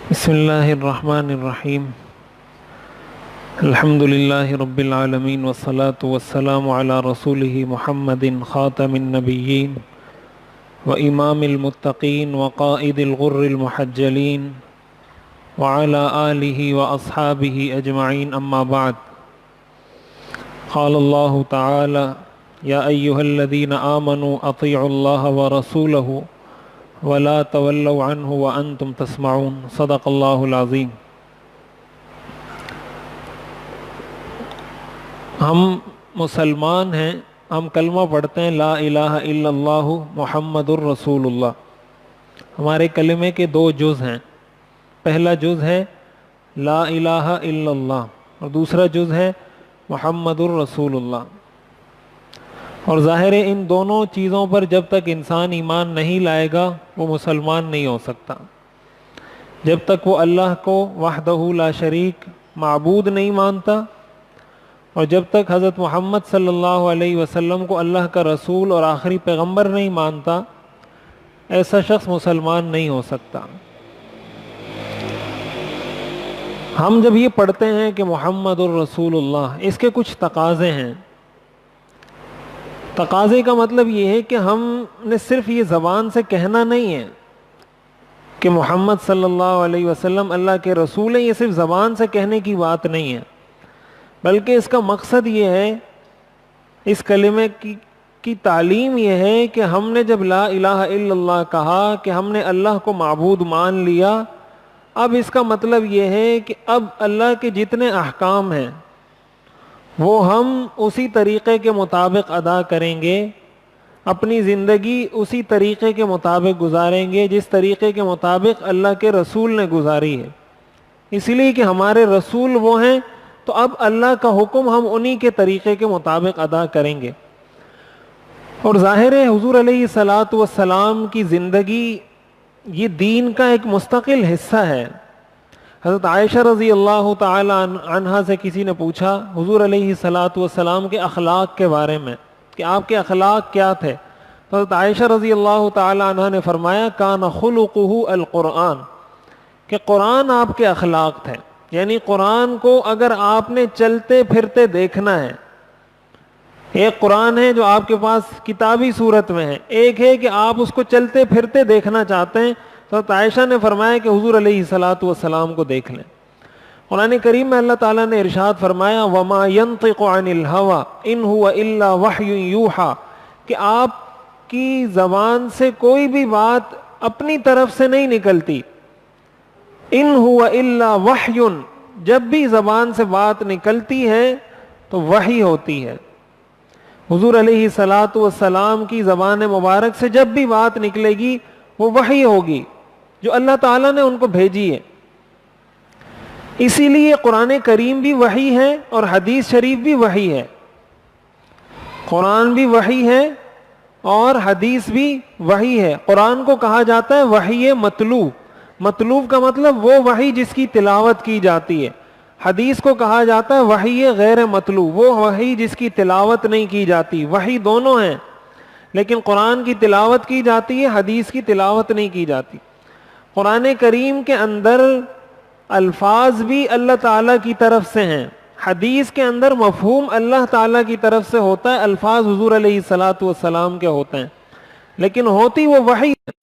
بسم اللہ الرحمن الرحیم الحمد للہ رب العالمین والصلاة والسلام علی رسولہ محمد خاتم النبیین وامام المتقین وقائد الغر المحجلین وعلی آلہ واصحابہ اجمعین اما بعد قال اللہ تعالی یا ایہا الذین آمنوا اطیعوا اللہ ورسولہ ولا تولوا عنہ وانتم تسمعون صدق اللہ العظیم۔ ہم مسلمان ہیں، ہم کلمہ پڑھتے ہیں لا الہ الا اللہ محمد الرسول اللہ۔ ہمارے کلمے کے دو جز ہیں، پہلا جز ہے لا الہ الا اللہ اور دوسرا جز ہے محمد الرسول اللہ۔ اور ظاہر ہے ان دونوں چیزوں پر جب تک انسان ایمان نہیں لائے گا وہ مسلمان نہیں ہو سکتا۔ جب تک وہ اللہ کو وحدہ لا شریک معبود نہیں مانتا اور جب تک حضرت محمد صلی اللہ علیہ وسلم کو اللہ کا رسول اور آخری پیغمبر نہیں مانتا، ایسا شخص مسلمان نہیں ہو سکتا۔ ہم جب یہ پڑھتے ہیں کہ محمد الرسول اللہ، اس کے کچھ تقاضے ہیں۔ تقاضے کا مطلب یہ ہے کہ ہم نے صرف یہ زبان سے کہنا نہیں ہے کہ محمد صلی اللہ علیہ وسلم اللہ کے رسول ہیں، یہ صرف زبان سے کہنے کی بات نہیں ہے، بلکہ اس کا مقصد یہ ہے، اس کلمے کی تعلیم یہ ہے کہ ہم نے جب لا الہ الا اللہ کہا کہ ہم نے اللہ کو معبود مان لیا، اب اس کا مطلب یہ ہے کہ اب اللہ کے جتنے احکام ہیں وہ ہم اسی طریقے کے مطابق ادا کریں گے، اپنی زندگی اسی طریقے کے مطابق گزاریں گے جس طریقے کے مطابق اللہ کے رسول نے گزاری ہے، اس لیے کہ ہمارے رسول وہ ہیں، تو اب اللہ کا حکم ہم انہی کے طریقے کے مطابق ادا کریں گے۔ اور ظاہر ہے حضور علیہ الصلاۃ والسلام کی زندگی یہ دین کا ایک مستقل حصہ ہے۔ حضرت عائشہ رضی اللہ تعالی عنہا سے کسی نے پوچھا حضور علیہ الصلاۃ والسلام کے اخلاق کے بارے میں کہ آپ کے اخلاق کیا تھے، تو حضرت عائشہ رضی اللہ تعالی عنہا نے فرمایا کان خلقہ القرآن، کہ قرآن آپ کے اخلاق تھے، یعنی قرآن کو اگر آپ نے چلتے پھرتے دیکھنا ہے، ایک قرآن ہے جو آپ کے پاس کتابی صورت میں ہے، ایک ہے کہ آپ اس کو چلتے پھرتے دیکھنا چاہتے ہیں، تو عائشہ نے فرمایا کہ حضور علیہ الصلاۃ والسلام کو دیکھ لیں۔ قرآن کریم میں اللہ تعالیٰ نے ارشاد فرمایا وما ينطق عن الهوى ان هو الا وحی یوحى، کہ آپ کی زبان سے کوئی بھی بات اپنی طرف سے نہیں نکلتی، ان هو الا وحی، جب بھی زبان سے بات نکلتی ہے تو وحی ہوتی ہے۔ حضور علیہ الصلاۃ والسلام کی زبان مبارک سے جب بھی بات نکلے گی وہ وحی ہوگی جو اللہ تعالیٰ نے ان کو بھیجی ہے۔ اسی لیے قرآن کریم بھی وحی ہے اور حدیث شریف بھی وحی ہے، قرآن بھی وحی ہے اور حدیث بھی وحی ہے۔ قرآن کو کہا جاتا ہے وحی مطلوب، مطلوب کا مطلب وہ وحی جس کی تلاوت کی جاتی ہے۔ حدیث کو کہا جاتا ہے وحی غیر مطلوب، وہ وحی جس کی تلاوت نہیں کی جاتی۔ وحی دونوں ہیں، لیکن قرآن کی تلاوت کی جاتی ہے، حدیث کی تلاوت نہیں کی جاتی۔ قرآن کریم کے اندر الفاظ بھی اللہ تعالیٰ کی طرف سے ہیں، حدیث کے اندر مفہوم اللہ تعالیٰ کی طرف سے ہوتا ہے، الفاظ حضور علیہ الصلاۃ والسلام کے ہوتے ہیں، لیکن ہوتی وہ وحی ہے۔